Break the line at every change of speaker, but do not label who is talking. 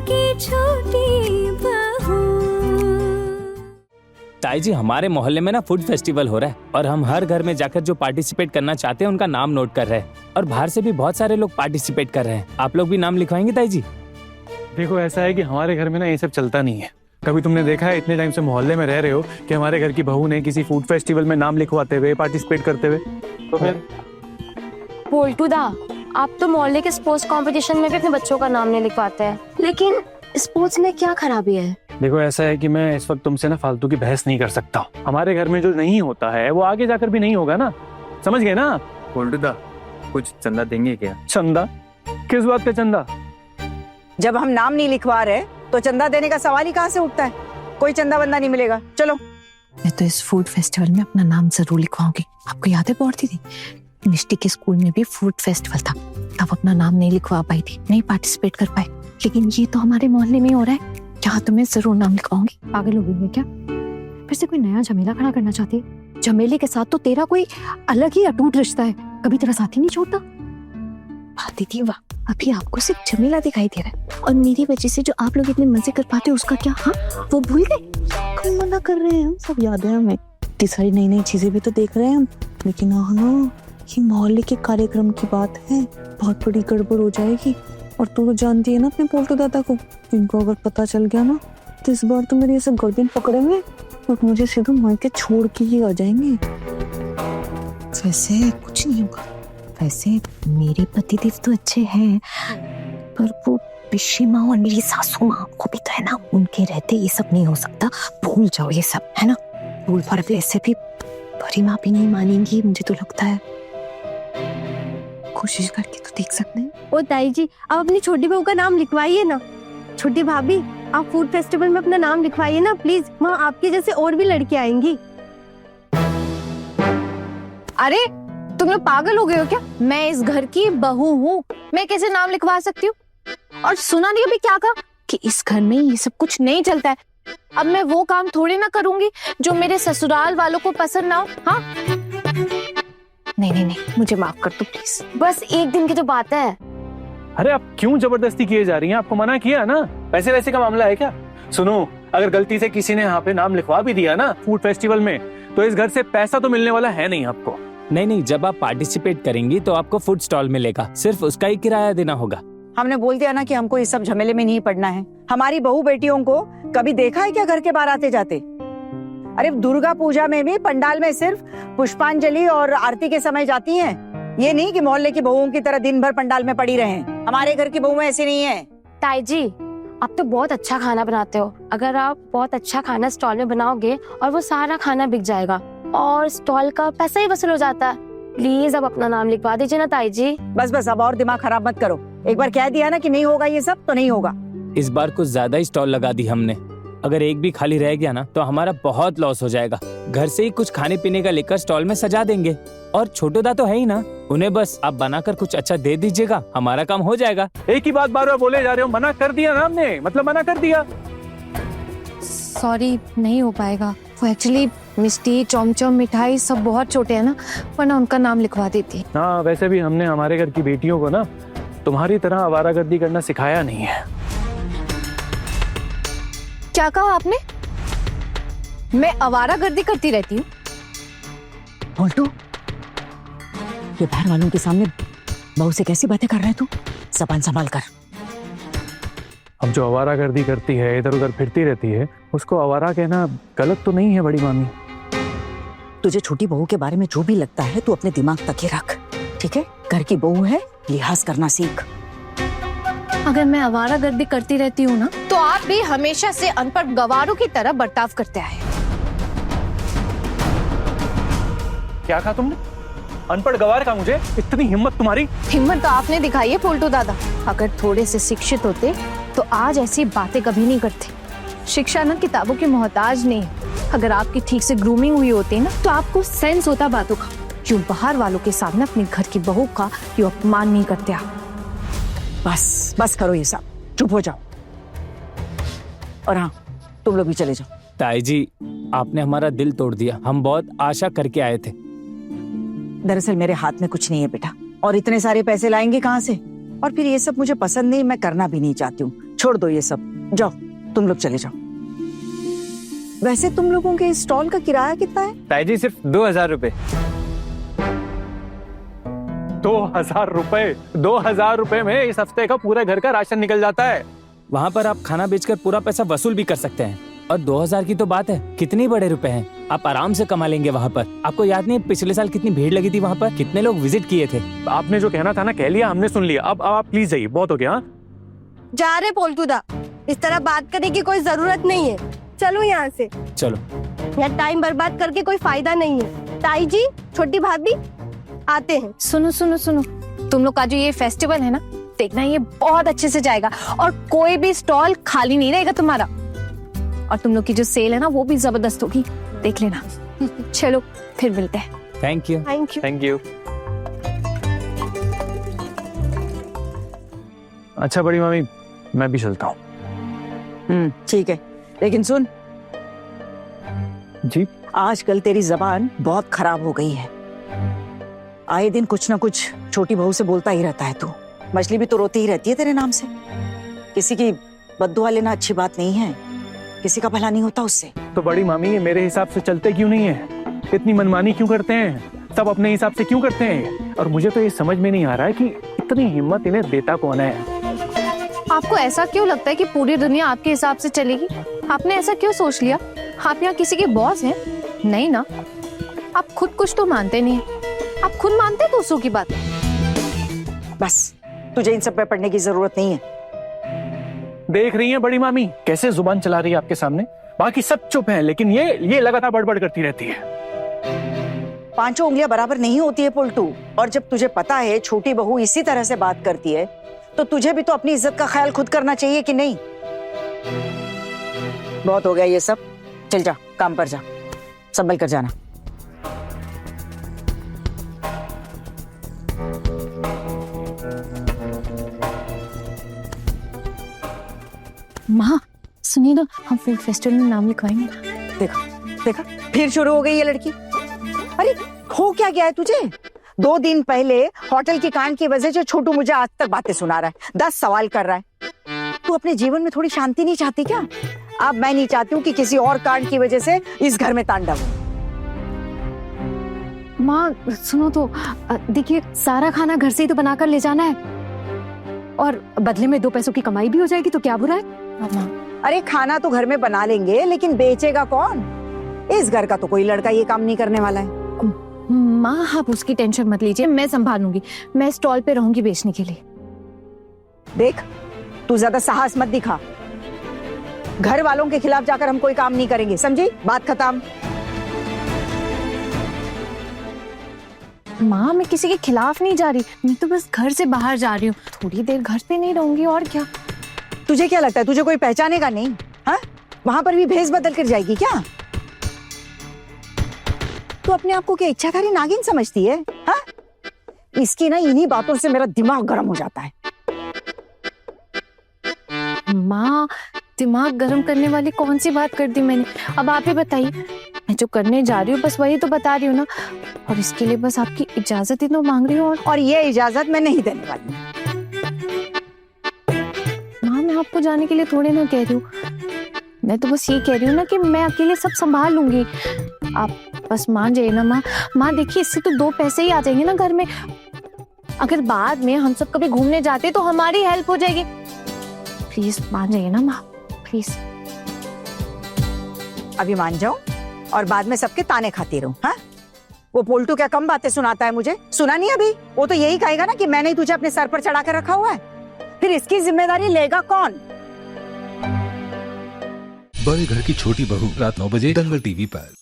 की छोटी बहू।
ताई जी, हमारे मोहल्ले में ना फूड फेस्टिवल हो रहा है और हम हर घर में जाकर जो पार्टिसिपेट करना चाहते हैं उनका नाम नोट कर रहे हैं और बाहर से भी बहुत सारे लोग पार्टिसिपेट कर रहे हैं। आप लोग भी नाम लिखवाएंगे ताई जी?
देखो, ऐसा है कि हमारे घर में ना ये सब चलता नहीं है। कभी तुमने देखा है इतने टाइम से मोहल्ले में रह रहे हो कि हमारे घर की बहू ने किसी फूड फेस्टिवल में नाम लिखवाते हुए पार्टिसिपेट करते हुए? तो फिर
बोल्टू दा, आप तो मोहल्ले के स्पोर्ट्स कंपटीशन में भी अपने बच्चों का नाम नहीं लिखवाते हैं, लेकिन स्पोर्ट्स में क्या खराबी है?
देखो, ऐसा है कि मैं इस वक्त तुमसे ना फालतू की बहस नहीं कर सकता। हमारे घर में जो नहीं होता है वो आगे जाकर भी नहीं होगा ना, समझ गए ना?
बोल्टू दा, कुछ चंदा देंगे क्या?
चंदा? किस बात का चंदा?
जब हम नाम नहीं लिखवा रहे तो चंदा देने का सवाल ही कहाँ से उठता है? कोई चंदा बंदा नहीं मिलेगा। चलो।
मैं तो इस फूड फेस्टिवल में अपना नाम जरूर लिखवाऊंगी। आपको याद है पढ़ती थी मिष्टी के स्कूल में भी फूड फेस्टिवल था, तब अपना नाम नहीं लिखवा पाई थी, नहीं पार्टिसिपेट कर पाई, लेकिन ये तो हमारे मोहल्ले में हो रहा है, यहाँ तो मैं जरूर नाम लिखवाऊंगी।
पागल हो गई है क्या? फिर से कोई नया झमेला खड़ा करना चाहती है? झमेले के साथ तो तेरा कोई अलग ही अटूट रिश्ता है, कभी तेरा साथी नहीं छोड़ता।
दीदी वाह, अभी आपको सिर्फ झमेला दिखाई दे रहा है और मेरी वजह से जो आप लोग इतने मजे कर पाते हो उसका क्या? हाँ, वो भूल गए? कौन मना कर रहे हैं? हम सब याद है हमें। इतनी सारी नई नई चीजें भी तो देख रहे हैं हम, लेकिन हाँ, ये मोहल्ले के कार्यक्रम की बात है, बहुत बड़ी गड़बड़ हो जाएगी। और तू तो जानती है ना अपने पोल्टू दादा को, इनको अगर पता चल गया ना तो इस बार तो मेरे ये सब गर्दन पकड़ेंगे और मुझे सीधा मायके छोड़ के ही आ जाएंगे। वैसे कुछ नहीं होगा, वैसे मेरे पतिदेव तो अच्छे हैं, पर वो पिशी माँ और मेरी सासू माँ को भी तो है ना, उनके रहते ये सब नहीं हो सकता। भूल जाओ ये सब, है ना? भूल फर्क ऐसे भी बड़ी माँ भी नहीं मानेंगी, मुझे तो लगता है। कोशिश करके तो देख सकते हैं।
ओ ताई जी, आप अपनी छोटी बहू का नाम लिखवाइए ना। छोटी भाभी, आप फूड फेस्टिवल में अपना नाम लिखवाइए ना प्लीज, वहाँ आपके जैसे और भी लड़कियां आएंगी।
अरे तुम लोग पागल हो गए हो क्या? मैं इस घर की बहू हूँ, मैं कैसे नाम लिखवा सकती हूँ? और सुना नहीं अभी क्या कहा कि इस घर में ये सब कुछ नहीं चलता है। अब मैं वो काम थोड़ी ना करूंगी जो मेरे ससुराल वालों को पसंद ना हो। हाँ,
नहीं नहीं नहीं, मुझे माफ कर दो प्लीज।
बस एक दिन की तो बात है।
अरे आप क्यों जबरदस्ती किए जा रही हैं? आपको मना किया ना, पैसे वैसे का मामला है क्या? सुनो, अगर गलती से किसी ने यहाँ पे नाम लिखवा भी दिया ना फूड फेस्टिवल में, तो इस घर से पैसा तो मिलने वाला है नहीं आपको।
नहीं, जब आप पार्टिसिपेट करेंगी तो आपको फूड स्टॉल मिलेगा, सिर्फ उसका ही किराया देना होगा।
हमने बोल दिया ना कि हमको इस सब झमेले में नहीं पड़ना है। हमारी बहू बेटियों को कभी देखा है क्या घर के बाहर आते जाते? अरे दुर्गा पूजा में भी पंडाल में सिर्फ पुष्पांजलि और आरती के समय जाती हैं। ये नहीं कि मोहल्ले की बहुओं की तरह दिन भर पंडाल में पड़ी रहें। हमारे घर की बहुएं ऐसी नहीं है।
ताई जी, आप तो बहुत अच्छा खाना बनाते हो। अगर आप बहुत अच्छा खाना स्टॉल में बनाओगे और वो सारा खाना बिक जाएगा और स्टॉल का पैसा ही वसूल हो जाता है। प्लीज अब अपना नाम लिखवा दीजिए ना ताई जी।
बस अब और दिमाग खराब मत करो। एक बार कह दिया ना कि नहीं होगा ये सब, तो नहीं होगा।
इस बार कुछ ज्यादा ही स्टॉल लगा दी हमने, अगर एक भी खाली रह गया ना तो हमारा बहुत लॉस हो जाएगा। घर से ही कुछ खाने पीने का लेकर स्टॉल में सजा देंगे और छोटोदा तो है ही ना, उन्हें बस आप बनाकर कुछ अच्छा दे दीजिएगा, हमारा काम हो जाएगा।
एक ही बात बार बार बोले जा रहे हो, मना कर दिया ना हमने, मतलब मना कर दिया।
सॉरी, नहीं हो पाएगा। वो एक्चुअली मिष्टी, चमचम, मिठाई सब बहुत छोटे हैं ना, वरना उनका नाम लिखवा देती।
हाँ, वैसे भी हमने हमारे घर की बेटियों को ना तुम्हारी तरह आवारागर्दी करना सिखाया नहीं है।
क्या कहा आपने? मैं आवारागर्दी करती रहती हूँ?
बोल्टू, ये बाहर वालों के सामने बहू से कैसी बातें कर रहे तू? ज़बान संभाल कर।
अब जो आवारागर्दी करती है, इधर उधर फिरती रहती है, उसको आवारा कहना गलत तो नहीं है बड़ी मामी?
तुझे छोटी बहू के बारे में जो भी लगता है तू अपने दिमाग तक ही रख, ठीक है? घर की बहू है, लिहाज करना सीख।
अगर मैं आवारागर्दी करती रहती हूँ ना, तो आप भी हमेशा से अनपढ़ गवारों की तरह बर्ताव करते आए।
क्या कहा तुमने? अनपढ़ गवार का? मुझे इतनी हिम्मत तुम्हारी?
हिम्मत तो आपने दिखाई है पोल्टू दादा। अगर थोड़े से शिक्षित होते तो आज ऐसी बातें कभी नहीं करते। शिक्षा ना किताबों की मोहताज नहीं है। अगर आपकी ठीक से ग्रूमिंग हुई होती ना तो आपको सेंस होता बातों का। क्यों बाहर वालों के सामने अपने घर की बहू का क्यों अपमान नहीं करते आप?
बस करो ये सब, चुप हो जाओ। और हाँ, तुम लोग भी चले जाओ।
ताई जी, आपने हमारा दिल तोड़ दिया, हम बहुत आशा करके आए थे।
दरअसल मेरे हाथ में कुछ नहीं है बेटा, और इतने सारे पैसे लाएंगे कहाँ से? और फिर ये सब मुझे पसंद नहीं, मैं करना भी नहीं चाहती हूँ। छोड़ दो ये सब, जाओ तुम लोग चले जाओ। वैसे तुम लोगों के स्टॉल का किराया कितना है?
ताई जी सिर्फ 2000 रुपए।
2000 रुपए? 2000 रुपए में इस हफ्ते का पूरे घर का राशन निकल जाता है।
वहाँ पर आप खाना बेचकर पूरा पैसा वसूल भी कर सकते हैं। और 2000 की तो बात है, कितने बड़े रुपए हैं, आप आराम से कमा लेंगे वहाँ पर। आपको याद नहीं पिछले साल कितनी भीड़ लगी थी वहाँ पर, कितने लोग विजिट किए थे।
आपने जो कहना था ना कह लिया, हमने सुन लिया। अब आप प्लीज जाइए, बहुत हो गया। हाँ?
जा रहे पोल्टूदा, इस तरह बात करने की कोई जरूरत नहीं है। चलो यहाँ से,
चलो।
यहाँ टाइम बर्बाद करके कोई फायदा नहीं है। ताई जी, छोटी भाभी आते हैं।
सुनो सुनो सुनो, तुम लोग का जो ये फेस्टिवल है ना, देखना ये बहुत अच्छे से जाएगा और कोई भी स्टॉल खाली नहीं रहेगा तुम्हारा। और तुम लोग की जो सेल है ना वो भी जबरदस्त होगी, देख लेना। चलो फिर मिलते हैं।
Thank you.
Thank you.
Thank you. अच्छा बड़ी मामी, मैं भी चलता हूँ।
ठीक है, लेकिन सुन
जी।
आजकल तेरी जबान बहुत खराब हो गई है। आए दिन कुछ ना कुछ छोटी बहू से बोलता ही रहता है तू। मछली भी तो रोती ही रहती है तेरे नाम से। किसी की बद्दुआ लेना अच्छी बात नहीं है, किसी का भला नहीं होता उससे।
तो बड़ी मामी ये मेरे हिसाब से चलते क्यों नहीं है? इतनी मनमानी क्यों करते हैं? सब अपने हिसाब से क्यों करते हैं? और मुझे तो ये समझ में नहीं आ रहा है कि इतनी हिम्मत इन्हें देता कौन है।
आपको ऐसा क्यों लगता है कि पूरी दुनिया आपके हिसाब से चलेगी? आपने ऐसा क्यों सोच लिया? आप यहाँ किसी के बॉस हैं? नहीं ना, आप खुद कुछ तो मानते नहीं हैं। आप खुद मानते हैं दूसरों की बात।
बस तुझे इन सब पे पढ़ने की जरूरत नहीं है।
देख रही हैं बड़ी मामी कैसे जुबान चला रही है आपके सामने? बाकी सब चुप हैं, लेकिन ये लगातार बड़बड़ करती रहती है।
पांचों उंगलियां बराबर नहीं होती है पुलटू। और जब तुझे पता है छोटी बहू इसी तरह से बात करती है, तो तुझे भी तो अपनी इज्जत का ख्याल खुद करना चाहिए कि नहीं? बहुत हो गया ये सब, चल जा काम पर जा, संभल कर जाना।
माँ सुनिए ना, हम फिल्म फेस्टिवल में नाम लिखवाएंगे ना।
देखा देखा, फिर शुरू हो गई ये लड़की। अरे हो क्या गया है तुझे? 2 दिन पहले होटल की कांड की वजह से छोटू मुझे आज तक बातें सुना रहा है, 10 सवाल कर रहा है। तू अपने जीवन में थोड़ी शांति नहीं चाहती क्या? अब मैं नहीं चाहती हूँ कि किसी और कांड की वजह से इस घर में तांडव हो।
माँ सुनो तो, देखिए सारा खाना घर से ही तो बनाकर ले जाना है और बदले में 2 पैसों की कमाई भी हो जाएगी, तो क्या बुरा है?
अरे खाना तो घर में बना लेंगे, लेकिन बेचेगा कौन? इस घर का तो कोई लड़का ये काम नहीं करने वाला है।
माँ आप उसकी टेंशन मत लीजिए, मैं संभालूंगी। मैं स्टॉल पे रहूंगी बेचने के लिए।
देख तू ज्यादा साहस मत दिखा। घर वालों के खिलाफ जाकर हम कोई काम नहीं करेंगे, समझी? बात खत्म।
माँ मैं किसी के खिलाफ नहीं जा रही, मैं तो बस घर से बाहर जा रही हूँ, थोड़ी देर घर पे नहीं रहूंगी और क्या।
तुझे क्या लगता है तुझे कोई पहचानेगा नहीं? हाँ, वहां पर भी भेस बदल कर जाएगी क्या? तू अपने आप को क्या इच्छाधारी नागिन समझती है? हाँ, इसकी ना इन्हीं बातों से मेरा दिमाग गर्म हो जाता है।
माँ दिमाग गर्म करने वाली कौन सी बात कर दी मैंने? अब आप ही बताइए, मैं जो करने जा रही हूँ बस वही तो बता रही हूँ ना, और इसके लिए बस आपकी इजाजत ही तो मांग रही हूँ।
और ये इजाजत मैं नहीं देने वाली।
माँ मैं आपको जाने के लिए थोड़े ना कह रही हूँ, मैं तो बस ये कह रही हूँ ना कि मैं अकेले सब संभाल लूंगी। आप बस मान जाइए ना माँ। माँ देखिए इससे तो 2 पैसे ही आ जाएंगे ना घर में। अगर बाद में हम सब कभी घूमने जाते तो हमारी हेल्प हो जाएगी। प्लीज मान जाइए ना माँ, प्लीज।
अभी मान जाओ और बाद में सबके ताने खाती रहूं। हाँ, वो पोल्टू क्या कम बातें सुनाता है मुझे? सुना नहीं अभी? वो तो यही कहेगा ना कि मैंने ही तुझे अपने सर पर चढ़ा कर रखा हुआ है। फिर इसकी जिम्मेदारी लेगा कौन?
बड़े घर की छोटी बहू, रात 9 बजे दंगल टीवी पर।